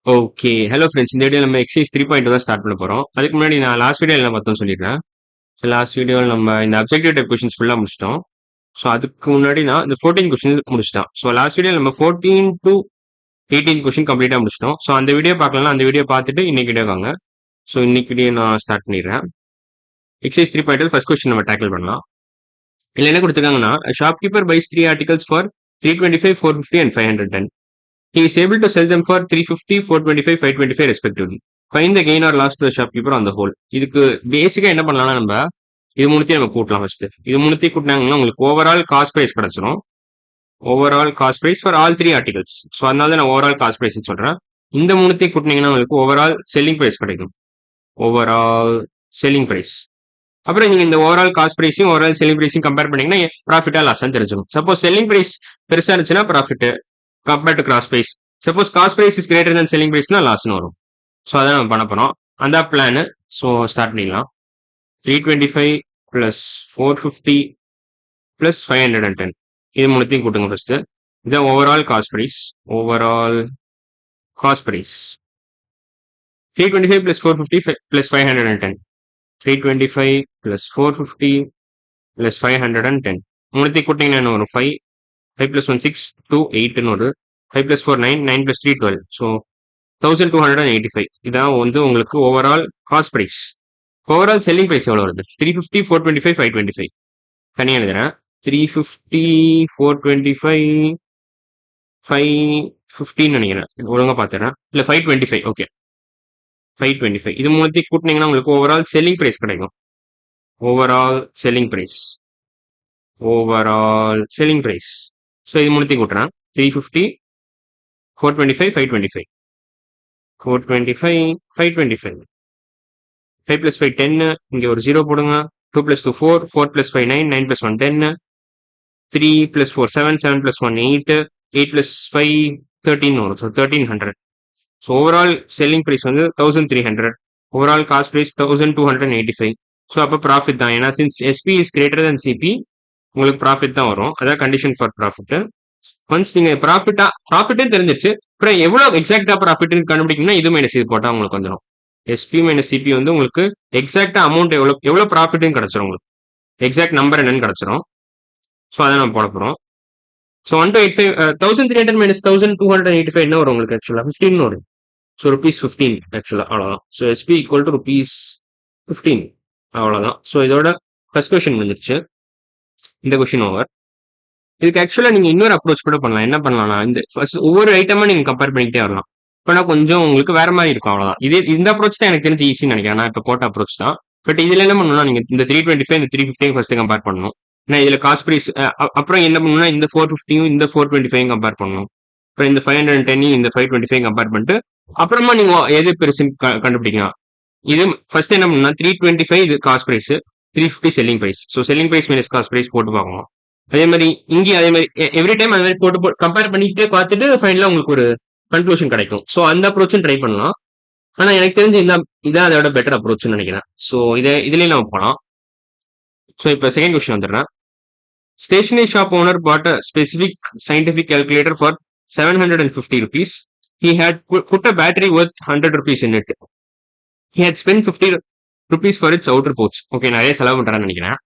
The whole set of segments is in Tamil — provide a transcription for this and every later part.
ஓகே. Hello friends. இந்த வீடியோ நம்ம எக்ஸர்சைஸ் 3.2 தான் ஸ்டார்ட் பண்ண போறோம். அதுக்கு முன்னாடி நான் லாஸ்ட் வீடியோல என்ன பார்த்தோம்னு சொல்லிடுறேன். லாஸ்ட் வீடியோல நம்ம இந்த அப்ஜெக்டிவ் டைப் கொஸ்டின்ஸ் ஃபுல்லா முடிச்சிட்டோம். ஸோ அதுக்கு முன்னாடி நான் இந்த 14 கொஸ்டின் முடிச்சிட்டேன். ஸோ லாஸ்ட் வீடியோ நம்ம 14 டு 18 கொஸ்டின் கம்ப்ளீட்டா முடிச்சிட்டோம். ஸோ அந்த வீடியோ பார்க்கலன்னா அந்த வீடியோ பார்த்துட்டு இன்னைக்கு வீடியோ வாங்க. ஸோ இன்னைக்கு வீடியோ நான் ஸ்டார்ட் பண்ணிடுறேன். எக்ஸர்சைஸ் 3.2 ஃபர்ஸ்ட் கொஸ்டின் நம்ம டேக்கிள் பண்ணலாம். இதுல என்ன கொடுத்துருக்காங்கன்னா shopkeeper buys 3 articles for 325, 450 and 510. He is able to sell them for 350, 425, 525 respectively. Find the gain or loss to the shopkeeper on the whole. இதுக்கு பேசிக்கா என்ன பண்ணலாம்னா நம்ம இது மூணுத்தையும் நம்ம கூட்டலாம் ஃபர்ஸ்ட். இது மூணுத்தையும் கூட்டினாங்கன்னா உங்களுக்கு ஓவரால் காஸ்ட் பிரைஸ் கிடைச்சிரும். Overall cost price for all 3 articles. So அதனால தான் நான் ஓவரால் காஸ்ட் பிரைஸ் சொல்றேன். இந்த மூணுத்தையும் கூட்டினீங்கன்னா உங்களுக்கு ஓவரால் செல்லிங் பிரைஸ் கிடைக்கும். Overall selling price. அப்புறம் நீங்க இந்த ஓவரால் காஸ்ட் பிரைஸையும் ஓவரால் செல்லிங் பிரைஸையும் கம்பேர் பண்ணீங்கன்னா ப்ராஃபிட்டா லாஸான்னு தெரிஞ்சிடும். சப்போஸ் செல்லிங் பிரைஸ் பெருசா இருந்துச்சுன்னா profit compared to cost price. Suppose cost price is greater than selling பிரைஸ்னா லாஸ்னு வரும். ஸோ அதான் நம்ம பண்ண போறோம். அந்த பிளான். ஸோ ஸ்டார்ட் பண்ணிடலாம். 325 பிளஸ் 450 பிளஸ் 510 இது மூணுத்தையும் கூட்டுங்க ஃபர்ஸ்ட். இதான் overall cost price. Overall cost price 325 plus 450 plus 510. 325 plus 450 plus 510 மூணுத்தையும் கூட்டிங்கன்னா என்ன வரும்? 5 plus 1 6 2 8 ஒரு 5 plus 4 9 9 plus 3 12. ஸோ 1285 இதான் வந்து உங்களுக்கு overall cost price. Overall selling price எவ்வளோ வருது? 350, 425, 525 தனியாக எழுதுறேன். 350, 425, 515 நினைக்கிறேன். ஒழுங்கா பார்த்துறேன். இல்லை 525. ஓகே 525 இது மூணுத்தையும் கூட்டினீங்கன்னா உங்களுக்கு ஓவரால் செல்லிங் பிரைஸ் கிடைக்கும். Overall selling price. Overall selling price. So இது மூணுத்தையும் கூட்டுறேன். 350, 425, 525. 425, 525. 5 plus 5 10. இங்க ஒரு 0 போடுங்க. 2 plus 2 4, 4 plus 5 9, 9 plus 1 10. 3 plus 4 7, 7 plus 1 8, 8 plus 5 13 வரும். So 1300. So overall selling price வந்து 1300. Overall cost price 1285. ஸோ அப்போ ப்ராஃபிட் தான். ஏன்னா since SP is greater than CP உங்களுக்கு ப்ராஃபிட் தான் வரும். அதான் கண்டிஷன் ஃபார் ப்ராஃபிட். ஒன்ஸ் நீங்க ப்ராஃபிட்டே தெரிஞ்சிருச்சு. அப்புறம் எவ்வளவு எக்ஸாக்டா ப்ராஃபிட்னு கண்டுபிடிக்கணும்னா இது மைனஸ் இது போட்டா உங்களுக்கு வந்துடும். எஸ்பி மைனஸ் சிபி வந்து உங்களுக்கு எக்ஸாக்டா அமௌண்ட் எவ்வளவு ப்ராஃபிட்னு கிடைச்சிரும். உங்களுக்கு எக்ஸாக்ட் நம்பர் என்னன்னு கிடைச்சிரும். ஸோ அதை நம்ம போட போறோம். ஸோ 1285 1300 மைனஸ் 1285 என்ன வரும் உங்களுக்கு? ஆக்சுவலா 15 வரும். ஸோ ₹15 ஆக்சுவலா அவ்வளவுதான். ஸோ எஸ்பி ஈக்குவல் டு ₹15 அவ்வளவுதான். ஸோ இதோட ஃபர்ஸ்ட் கொஸ்டின் முடிஞ்சிருச்சு. இந்த கொஸ்டின் ஓவர். இதுக்கு ஆக்சுவலா நீங்க இன்னொரு அப்ரோச் கூட பண்ணலாம். என்ன பண்ணலாம்னா இந்த ஃபர்ஸ்ட் ஒவ்வொரு ஐட்டமா நீங்க கம்பேர் பண்ணிக்கிட்டே வரலாம். இப்பனா கொஞ்சம் உங்களுக்கு வேற மாதிரி இருக்கும். அவ்வளவுதான். இந்த அப்ரோச் தான் எனக்கு தெரிஞ்சு ஈஸின்னு நினைக்கிறேன். நான் இப்ப போட்ட அப்ரோச் தான். பட் இதுல என்ன பண்ணணும்னா நீங்க இந்த 325 இந்த 350 ஃபர்ஸ்ட் கம்பேர் பண்ணணும். ஏன்னா இதுல காஸ்ட் பிரைஸ் அப்புறம் என்ன பண்ணணும்னா இந்த 450 இந்த 425 கம்பேர் பண்ணணும். அப்புறம் இந்த 510 இந்த 525 கம்பேர் பண்ணிட்டு அப்புறமா நீங்க எது பெருசுன்னு கண்டுபிடிக்கலாம். இது ஃபர்ஸ்ட் என்ன பண்ணணும்னா 325 இது cost price, 350 selling price. So selling price minus cost price போட்டு பார்க்கணும். அதே மாதிரி இங்கே அதே மாதிரி எவ்ரி டைம் அதே மாதிரி போட்டு கம்பேர் பண்ணிக்கிட்டே பார்த்துட்டு ஃபைனலா உங்களுக்கு ஒரு கன்க்ளூஷன் கிடைக்கும். ஸோ அந்த அப்ரோச்சும் ட்ரை பண்ணலாம். ஆனா எனக்கு தெரிஞ்சு இதான் அதோட பெட்டர் அப்ரோச்னு நினைக்கிறேன். ஸோ இதுலயும் நம்ம போகலாம். ஸோ இப்போ செகண்ட் கொஸ்டின் வந்துடுறேன். Stationery shop owner bought a specific scientific calculator for ₹750. He had put a battery worth ₹100 in it. He had spent ₹50 for its outer pouch. Okay நிறைய செலவு பண்றான்னு நினைக்கிறேன்.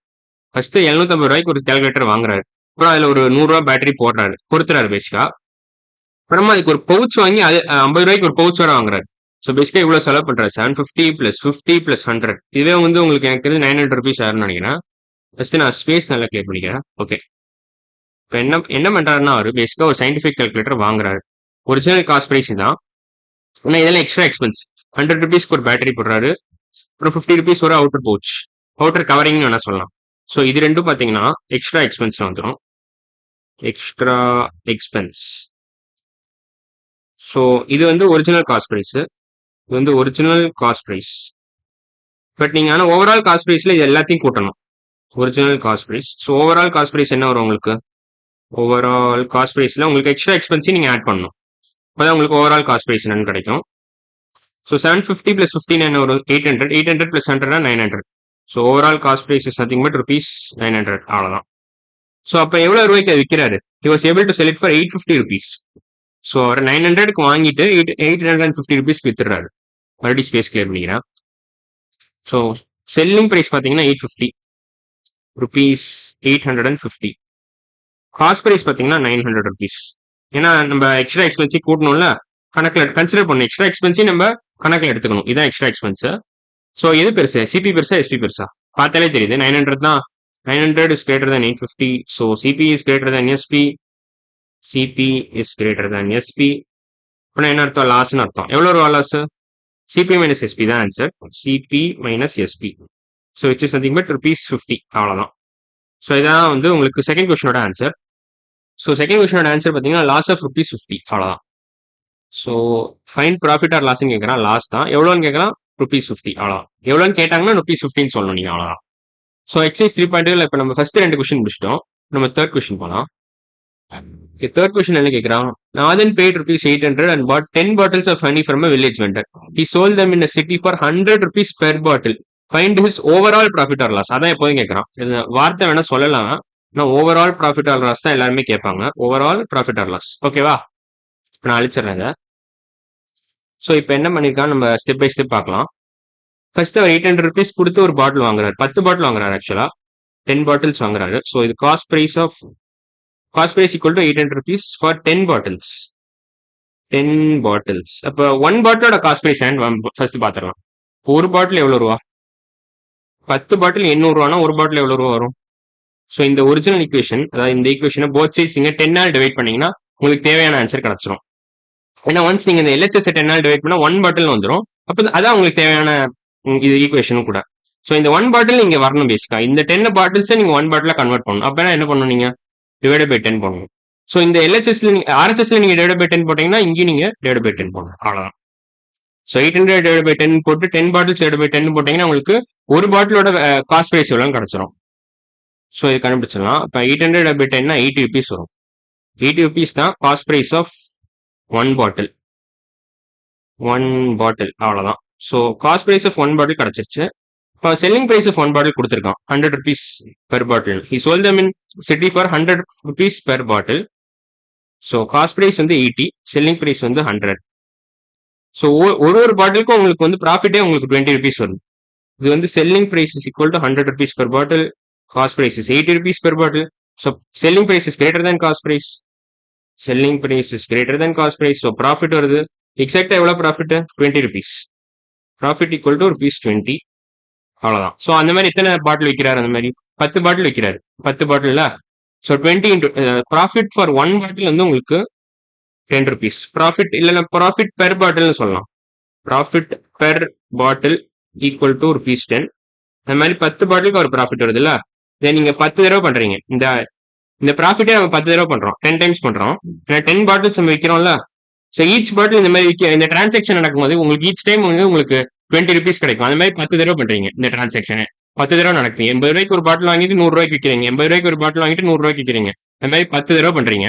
ஃபர்ஸ்ட் ₹750 ஒரு கால்குலேட்டர் வாங்குறாரு. அப்புறம் அதுல ஒரு ₹100 பேட்டரி பொறுத்துறாரு பேசிக்கா. அப்புறமா அதுக்கு ஒரு பவுச் வாங்கி அது ₹50 ஒரு பவுச் வர வாங்குறாரு. ஸோ பேசிக்கா இவ்வளவு செலவு பண்றாரு. 750 பிளஸ் 50 பிளஸ் 100 இதுவே வந்து உங்களுக்கு எனக்கு தெரிஞ்சு ₹900 ஆகும்னு நினைக்கிறேன். ஃபர்ஸ்ட் நான் ஸ்பேஸ் நல்லா கிளியர் பண்ணிக்கிறேன். ஓகே இப்போ என்ன பண்றாருன்னா அவரு பேசிக்கா ஒரு சயின்டிபிக் கால்குலேட்டர் வாங்குறாரு. ஒரிஜினல் காஸ்ட் பிரைஸ் தான். ஆனா இதெல்லாம் எக்ஸ்ட்ரா எக்ஸ்பென்ஸ். ₹100 ஒரு பேட்டரி போடுறாரு. அப்புறம் ₹50 ஒரு அவுட்டர் பவுச், அவுட்டர் கவரிங்னு வேணா சொல்லலாம். ஸோ இது ரெண்டும் பார்த்தீங்கன்னா எக்ஸ்ட்ரா எக்ஸ்பென்ஸ்ல வந்துடும். Extra expense. ஸோ இது வந்து ஒரிஜினல் காஸ்ட் ப்ரைஸ். இது வந்து ஒரிஜினல் காஸ்ட் ப்ரைஸ். பட் நீங்க ஆனால் ஓவரால் காஸ்ட் ப்ரைஸ்ல இது எல்லாத்தையும் கூட்டணும். Original cost price. So overall cost price என்ன வரும் உங்களுக்கு? ஓவரால் காஸ்ட் ப்ரைஸ்ல உங்களுக்கு எக்ஸ்ட்ரா எக்ஸ்பென்ஸையும் நீங்க ஆட் பண்ணணும். அப்போதான் உங்களுக்கு ஓவரால் காஸ்ட் ப்ரைஸ் என்னன்னு கிடைக்கும். ஸோ 750 பிளஸ் 15 என்ன வரும்? 800. 800 plus 100 900. So overall cost price is nothing but ₹900 அவ்வளவுதான். ஸோ அப்போ எவ்வளவு ரூபாய்க்கு அது விற்கிறாரு? He was able to sell it for ₹850. So அவர் 900க்கு வாங்கிட்டு 850 ருபீஸ்க்கு வித்துடுறாரு. மறுபடியும் ஸ்பேஸ் கிளியர் பண்ணிக்கிறேன். ஸோ செல்லிங் ப்ரைஸ் பார்த்தீங்கன்னா 850 ருபீஸ் 850. காஸ்ட் ப்ரைஸ் பார்த்தீங்கன்னா 900 ருபீஸ். ஏன்னா நம்ம எக்ஸ்ட்ரா எக்ஸ்பென்சிவ் கூட்டணும்ல, கணக்கில் கன்சிடர் பண்ணணும். எக்ஸ்ட்ரா எக்ஸ்பென்சிவ் நம்ம கணக்கில் எடுத்துக்கணும். இதான் எக்ஸ்ட்ரா எக்ஸ்பென்ஸ். ஸோ எது பெருசு, சிபி பெருசா எஸ்பி பெருசா? பார்த்தாலே தெரியுது 900 தான். 900 is greater than 850. So CP is greater than SP. CP is greater than SP. அப்படின்னா என்ன அர்த்தம்? லாஸ்ன்னு அர்த்தம். எவ்வளோ ரூபா லாஸ்? CP minus SP தான் answer. CP minus SP. So which is nothing but ₹50. அவ்வளோதான். ஸோ இதான் வந்து உங்களுக்கு செகண்ட் கொஸ்டினோட ஆன்சர். ஸோ செகண்ட் கொஸ்டினோட ஆன்சர் பார்த்தீங்கன்னா லாஸ் ஆஃப் ₹50. அவ்வளோதான். ஸோ ஃபைன் ப்ராஃபிட் ஆர் லாஸ்ன்னு கேட்குறான். லாஸ் தான். எவ்வளோன்னு கேட்குறான்? ₹50. அவ்வளோதான். எவ்வளோன்னு கேட்டாங்கன்னா ₹50 சொல்லணும் நீங்கள். அவ்வளோதான். ஸோ எக்ஸைஸ் 3.2 இப்போ நம்ம ஃபர்ஸ்ட் 2 கொஸ்டின் முடிச்சிட்டோம். நம்ம தேர்ட் கொஸ்டின் போகலாம். தேர்ட் கொஸ்டின் என்ன கேட்குறான்? Nathan paid ₹800 and bought 10 bottles of honey from a village vendor. He sold them in a city for ₹100 per bottle. Find his overall profit or loss. அதான் எப்போதும் கேட்குறான். இந்த வார்த்தை வேணா சொல்லலாம். ஆனால் ஓவரால் ப்ராஃபிட் ஆர் லாஸ் தான் எல்லாருமே கேட்பாங்க. Overall profit or loss. ஓகேவா? இப்போ நான் அழிச்சிடுறேன். ஸோ இப்போ என்ன பண்ணியிருக்கான் நம்ம ஸ்டெப் பை ஸ்டெப் பார்க்கலாம். ஃபர்ஸ்ட் அவர் ₹800 கொடுத்து ஒரு பாட்டில் வாங்குறாரு. 10 பாட்டில் வாங்குறாரு. ஆக்சுவலா 10 பாட்டில்ஸ் வாங்குறாரு. ஸோ இது cost price equal to ₹800 for 10 bottles. 10 bottles. அப்போ 1 பாட்டிலோட காஸ்ட் பிரைஸ் ஃபர்ஸ்ட் பார்த்துடலாம். ஒரு பாட்டில் எவ்வளோ ரூபா? 10 பாட்டில் ₹800. ஒரு பாட்டில் எவ்வளோ ரூபா வரும்? ஸோ இந்த ஒரிஜினல் ஈக்குவேஷன், அதாவது இந்த ஈக்குவேஷனை போத் சைட்ஸ் இங்கே 10 ஆல் டிவைட் பண்ணீங்கன்னா உங்களுக்கு தேவையான ஆன்சர் கிடைச்சிரும். ஏன்னா ஒன்ஸ் நீங்க இந்த LHS 10 ஆல் டிவைட் பண்ணா 1 பாட்டில் வந்துடும். அப்போ அதான் உங்களுக்கு தேவையான இது ஈக்குவேஷனும் கூட. ஸோ இந்த 1 பாட்டில் நீங்க வரணும். பேசிக்கா இந்த 10 பாட்டில்ஸை நீங்க 1 பாட்டிலா கன்வெர்ட் பண்ணணும். அப்போ என்ன பண்ணணும்? நீங்க டிவைட் பை 10 பண்ணணும். ஸோ இந்த LHSல RHSல நீங்க டிவைட் பை 10 போட்டீங்கன்னா இங்கேயும் நீங்க டிவைட் பை 10 போடணும். அவ்வளவுதான். ஸோ 800 டிவைட் பை 10 போட்டு 10 பாட்டில்ஸ் டிவைட் பை 10 போட்டீங்கன்னா உங்களுக்கு ஒரு பாட்டிலோட காஸ்ட் பிரைஸ் எவ்வளவு கிடைச்சிரும். ஸோ இது கண்டுபிடிச்சிடலாம். இப்போ 800 டிவைட் பை 10 ₹80 வரும். ₹80 தான் cost price of 1 bottle. 1 bottle அவ்வளவுதான். So cost price of 1 bottle கிடைச்சிருச்சு. இப்போ செல்லிங் பிரைஸ் ஆஃப் 1 பாட்டில் கொடுத்துருக்கான் ₹100 per bottle. He sold them in city for ₹100 per bottle. So cost price வந்து 80, செல்லிங் பிரைஸ் வந்து 100. ஸோ ஒரு பாட்டிலுக்கும் உங்களுக்கு வந்து ப்ராஃபிட்டே உங்களுக்கு ₹20 வரும். இது வந்து selling price is equal to ₹100 per bottle. Cost price is ₹80 per bottle. So selling price is greater than cost price. Selling price is greater than cost price. So profit வருது. எக்ஸாக்டா எவ்வளவு ப்ராஃபிட்? ₹20. Profit equal to ₹20. அவ்வளவுதான். ஸோ அந்த மாதிரி எத்தனை பாட்டில் விற்கிறாரு? அந்த மாதிரி 10 பாட்டில் விற்கிறாரு. 10 பாட்டில். ஸோ 20 இன்டூ ப்ராஃபிட் ஃபார் 1 பாட்டில் வந்து உங்களுக்கு ₹10. ப்ராஃபிட் இல்லைன்னா ப்ராஃபிட் பெர் பாட்டில்னு சொல்லலாம். Profit per bottle equal to ₹10. அந்த மாதிரி 10 பாட்டிலுக்கு ஒரு ப்ராஃபிட் வருது இல்ல? இதை நீங்க 10 தடவை பண்றீங்க. இந்த ப்ராஃபிட்டே நம்ம 10 தடவை பண்றோம். 10 டைம்ஸ் பண்றோம். ஏன்னா 10 பாட்டில்ஸ் நம்ம விற்கிறோம்ல. ஸோ ஈச் பாட்டில் இந்த மாதிரி இந்த டிரான்சாக்ஷன் நடக்கும்போது உங்களுக்கு ஈச் டைம் வந்து உங்களுக்கு ₹20 கிடைக்கும். அந்த மாதிரி 10 தடவை பண்றீங்க. இந்த டிரான்சாக்ஷன் 10 தடவை நடக்குது. ₹80 ஒரு பாட்டில் வாங்கிட்டு ₹100 விற்கிறீங்க. ₹80 ஒரு பாட்டில் வாங்கிட்டு ₹100 விற்கிறீங்க. அந்த மாதிரி 10 தடவை பண்றீங்க.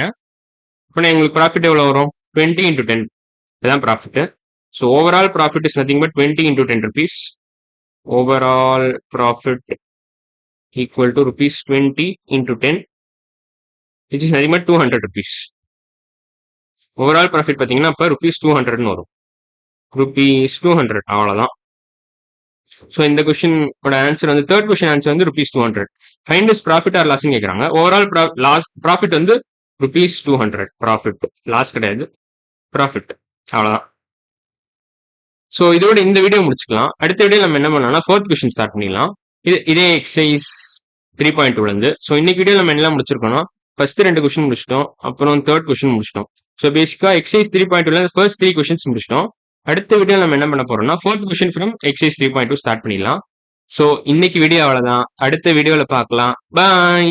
இப்போ உங்களுக்கு ப்ராஃபிட் எவ்வளவு வரும்? 20 into 10. இதுதான் profit. So overall profit is nothing but 20 into ₹10. Overall profit equal to ₹20 into 10, which is nothing but ₹200. Overall profit பார்த்தீங்கன்னா அப்போ ₹200 வரும். ₹200 அவ்வளவுதான். ஸோ இந்த கொஸ்டினோட ஆன்சர் வந்து தேர்ட் கொஸ்டின் ஆன்சர் வந்து ₹200. ஃபைண்ட் இஸ் ப்ராஃபிட் ஆர் லாஸ்ன்னு கேட்குறாங்க. ஓவரால் ப்ராஃபிட் வந்து ₹200. ப்ராஃபிட், லாஸ் கிடையாது, ப்ராஃபிட் அவ்வளோதான். ஸோ இதோட இந்த வீடியோ முடிச்சுக்கலாம். அடுத்த வீடியோ நம்ம என்ன பண்ணலாம்னா ஃபோர்த் கொஸ்டின் ஸ்டார்ட் பண்ணிடலாம். இதே எக்ஸசைஸ் 3.2 ஸோ இன்னைக்கு வீடியோ நம்ம என்ன முடிச்சிருக்கோம்னா ஃபர்ஸ்ட் 2 கொஸ்டின் முடிச்சிட்டோம், அப்புறம் தேர்ட் கொஸ்டின் முடிச்சிட்டோம். ஸோ பேசிக்கா எக்ஸசைஸ் 3.2 ஃபர்ஸ்ட் 3 கொஸ்டின்ஸ் முடிச்சிட்டோம். அடுத்த வீடியோ நம்ம என்ன பண்ண போறோம்னா fourth question from exercise 3.2 start பண்ணிடலாம். ஸோ இன்னைக்கு வீடியோ அவ்வளோதான். அடுத்த வீடியோவில் பார்க்கலாம். பாய்.